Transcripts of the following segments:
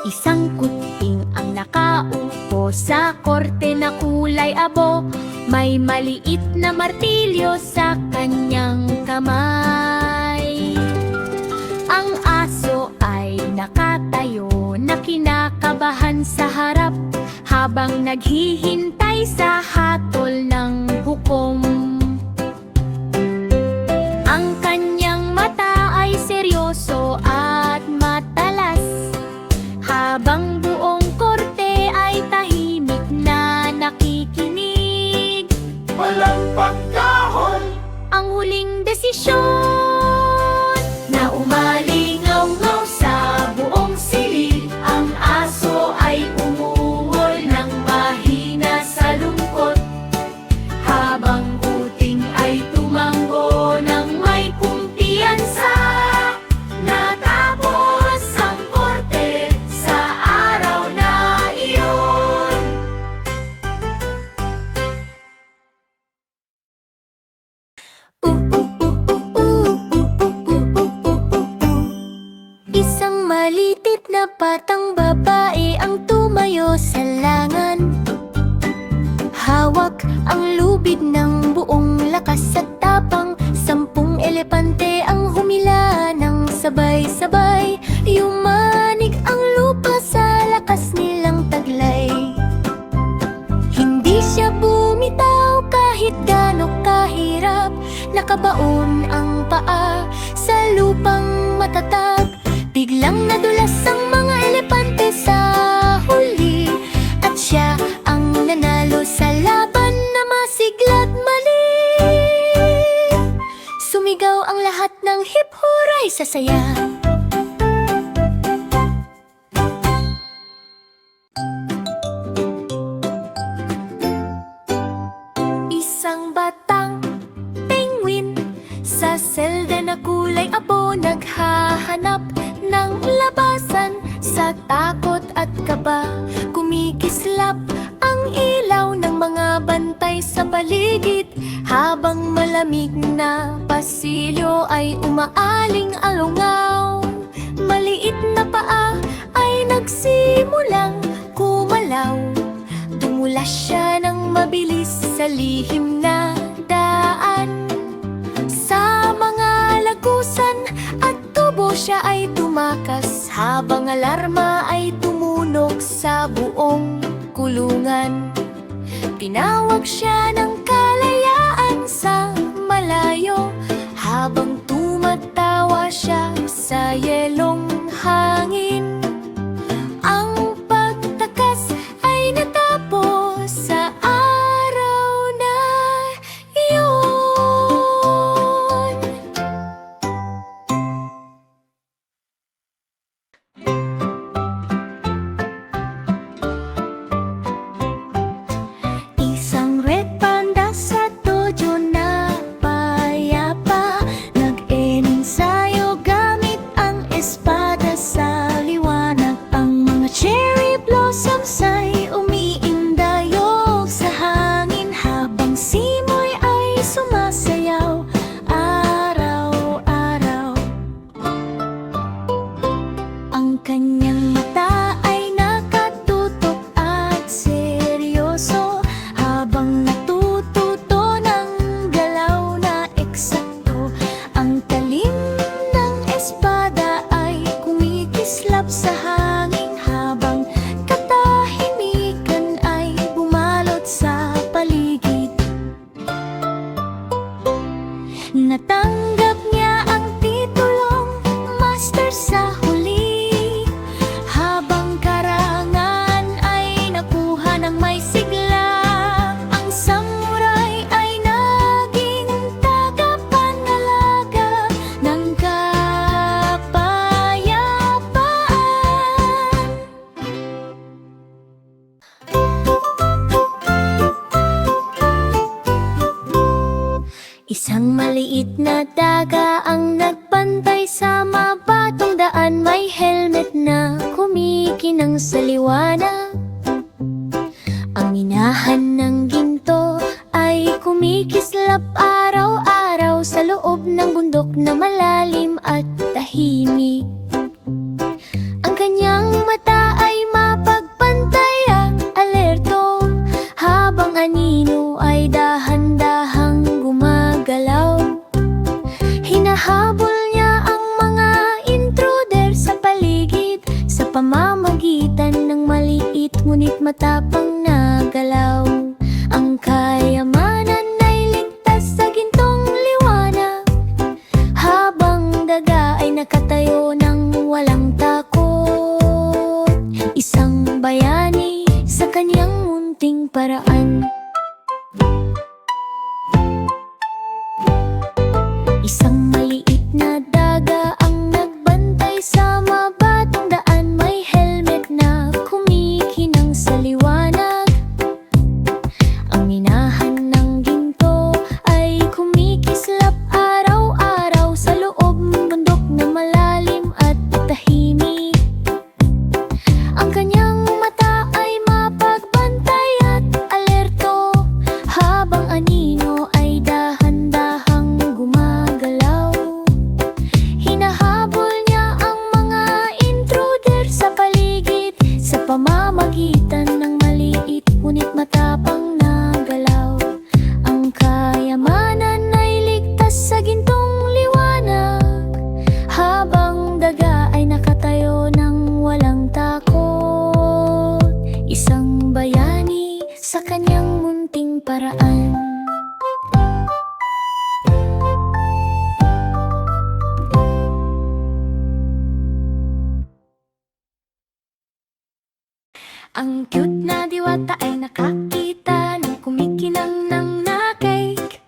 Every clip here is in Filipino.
Isang kuting ang nakaupo sa korte na kulay abo. May maliit na martilyo sa kanyang kamay. Ang aso ay nakatayo na kinakabahan sa harap, habang naghihintay sa hatol ng hukom. Ang kanyang mata ay seryoso at matalas, habang buong korte ay tahimik na nakikinig. Walang pagkahon, Ang huling desisyon na umalingaw-ngaw sa buong silid. Ang aso ay umuhol ng mahina sa lungkot, habang kuting ay tumango ng may kumpiyansa. Natapos ang korte sa araw na iyon. Isang malitit na batang babae ang tumayo sa langan. Hawak ang lubid ng buong lakas at tapang. 10 elepante ang humila ng sabay-sabay. Yumanig ang lupa sa lakas nilang taglay. Hindi siya bumitaw kahit gaano kahirap. Nakabaon ang paa sa lupang matatag. Biglang nadulas ang mga elepante sa huli, at siya ang nanalo sa laban na masigla't mali. Sumigaw ang lahat ng hip-hooray sa saya. Isang batang penguin sa selda na kulay abo naghahanap ng labasan. Sa takot at kaba, kumikislap ang ilaw ng mga bantay sa paligid, habang malamig na pasilyo ay umaaling-alungaw. Maliit na paa ay nagsimulang kumalaw. Dumula siya ng mabilis sa lihim na daan. Sa mga lagusan at tubo siya ay tumakas, habang alarma ay tumunog sa buong kulungan. Tinawag siya ng kalayaan sa malayo, habang tumatawa siya sa yelong hangin. Ang pagtakas ay natapos sa araw na iyon. Isang red panda sa dojo na payapa, nag-ensayo gamit ang espada sa liwanag. Ang mga cherry blossoms ay umiindayog sa hangin, habang simoy ay sumasayaw araw-araw. Ang kanyang mata ay nakatutok at seryoso, habang natututo ng galaw na eksakto. Ang talim ng espada ay kumikislap sa hangin, habang katahimikan ay bumalot sa paligid. Natanggap niya ang titulong master sa huli, habang karangan ay nakuha ng may sigla. Ang samurai ay naging tagapangalaga ng kapayapaan. Isang maliit na daga ang nagbantay sa mabatong daan. May helmet na kumikinang sa liwanag. Ang minahan ng ginto ay kumikislap araw-araw sa loob ng bundok na malalim at tahimik. Ang kanyang mata nakatayo ng walang takot. Isang bayani sa kanyang munting paraan. Isang maliit na daga ang nagbantay sa mabatong daan. May helmet na kumikinang sa liwanag. Ang minahan ng ginto ay kumikislap araw-araw sa loob ng bundok na malalim at tahimik. Ang kanyang mata ay mapagbantay at alerto, habang anino ay dahan-dahang gumagalaw. Hinahabol niya ang mga intruder sa paligid sa pamamagitan ng maliit ngunit matapang na galaw. Ang kayamanan ay ligtas sa gintong liwanag, habang daga ay nakatayo ng walang takot. Isang bayani sa kanyang munting paraan. Ang cute na diwata ay nakakita ng kumikinang ng na-cake.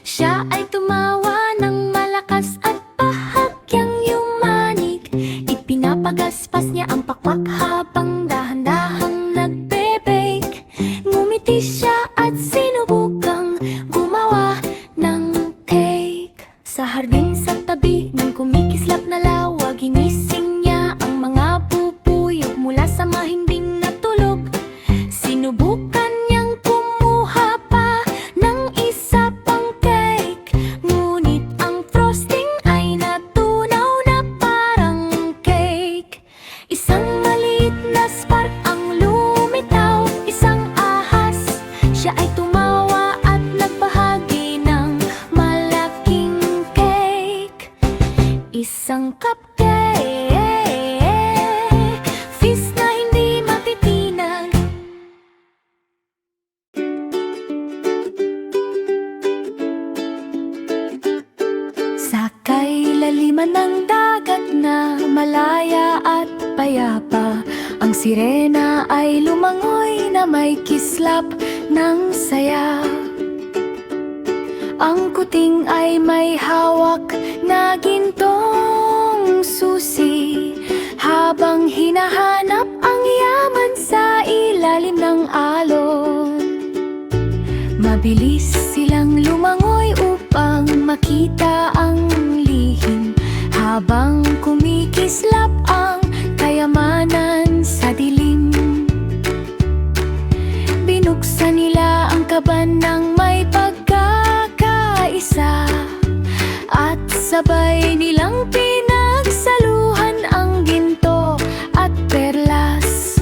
Siya ay tumawa ng malakas at bahagyang yumanig. Ipinapagaspas niya ang pakpak habang dahan-dahang nagbe-bake. Ngumiti siya at sinubukang gumawa ng cake. Sa hardin sa tabi ng kumikislap na lawa, ginising niya ang mga bubuyog mula sa mahimbing na tulog. Sinubukan niyang kumuha pa ng isa pang cake, ngunit ang frosting ay natunaw na parang cake. Isang maliit na spark ang lumitaw, isang ahas. Siya ay tumawa at nagbahagi ng malaking cake. Isang cupcake, feast na hindi matitinag. Sa kailaliman ng dagat na malaya at payapa, ang sirena ay lumangoy na may kislap ng saya. Ang kuting ay may hawak na gintong susi, habang hinahanap ang yaman sa ilalim ng alon. Mabilis silang lumangoy upang makita ang lihim, habang kumikislap ang kayamanan sa dilim. Binuksan nila ang kaban ng may pagkakaisa, at sabay nilang pinagsaluhan ang ginto at perlas.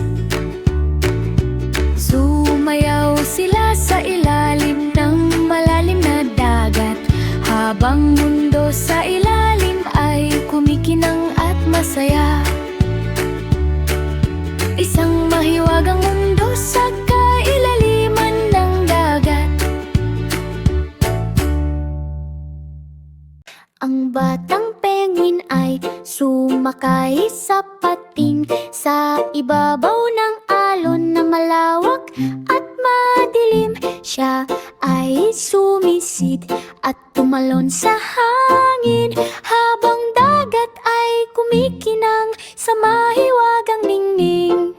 Sumayaw sila sa ilalim ng malalim na dagat, habang mundo sa ilalim ay kumikinang at masaya. Isang mahiwagang mundo sa kailaliman ng dagat. Ang batang penguin ay sumakay sa pating sa ibabaw ng alon na malawak at madilim. Siya ay sumisid at tumalon sa hangin, habang dagat ay kumikinang sa mahiwagang ningning.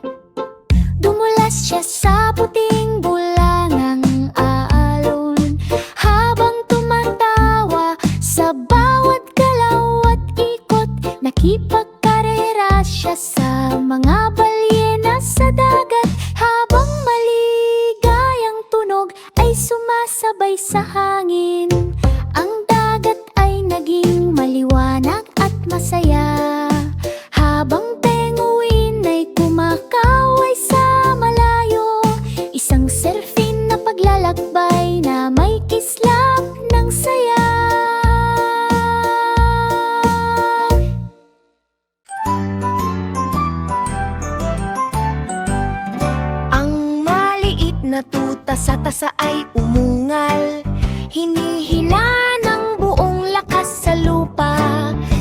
Dumulas siya sa puting bulangang alon, habang tumatawa sa bawat galaw at ikot. Nakipagkarera siya sa mga balyena sa dagat, habang maligayang tunog ay sumasabay sa hangin. Ang dagat ay naging maliwanag at masaya, habang penguin ay kumakaway sa malayo. Isang surfing na paglalakbay na may kislap ng saya. Ang maliit na tuta sa tasa ay umungal, hinihila ng buong lakas sa lupa.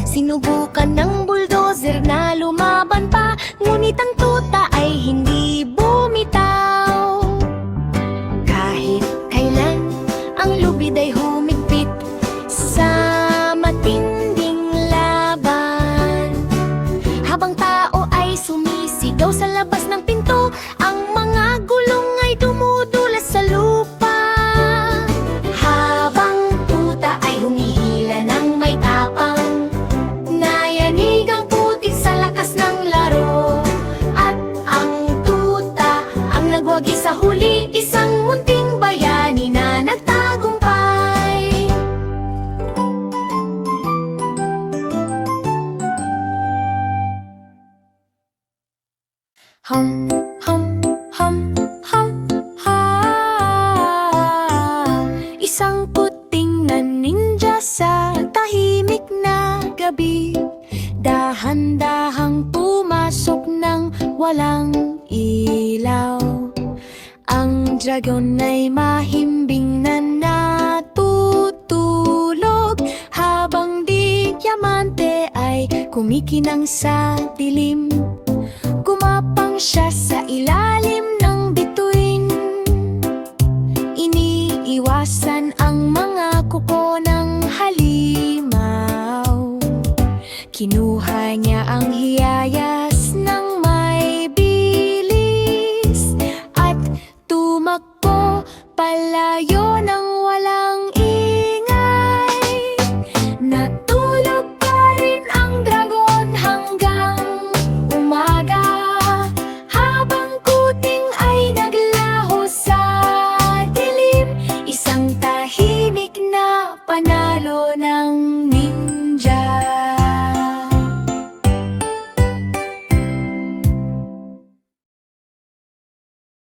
Sinubukan ng ng bulldozer na lumaban pa, ngunit ang tuta ay hindi bumitaw. Kahit kailan ang lubid ay humigpit sa matinding laban. Habang tao ay sumisigaw sa labas ng pinto, ang mga gulong ay dumudulas sa lupa. Habang tuta ay humihila ng may tapang, nayanig ang putik sa lakas ng laro. At ang tuta ang nagwagi sa huli, isang munting bayani na nagtagumpay. Hum, hum, hum, hum, ha. Isang puting na ninja sa tahimik na gabi, dahan-dahang pumasok ng walang ilaw. Ang dragon ay mahimbing na natutulog, habang di diamante ay kumikinang sa dilim. Gumapang siya sa ilalim ng bituin, iniiwasan ang mga kuko ng halimaw. Kinuha niya ang hiyayas ng may bilis at tumakbo palayo ng walang ingay. Natulog pa rin ang dragon hanggang umaga, habang kuting ay naglaho sa dilim. Isang tahimik na panalo ng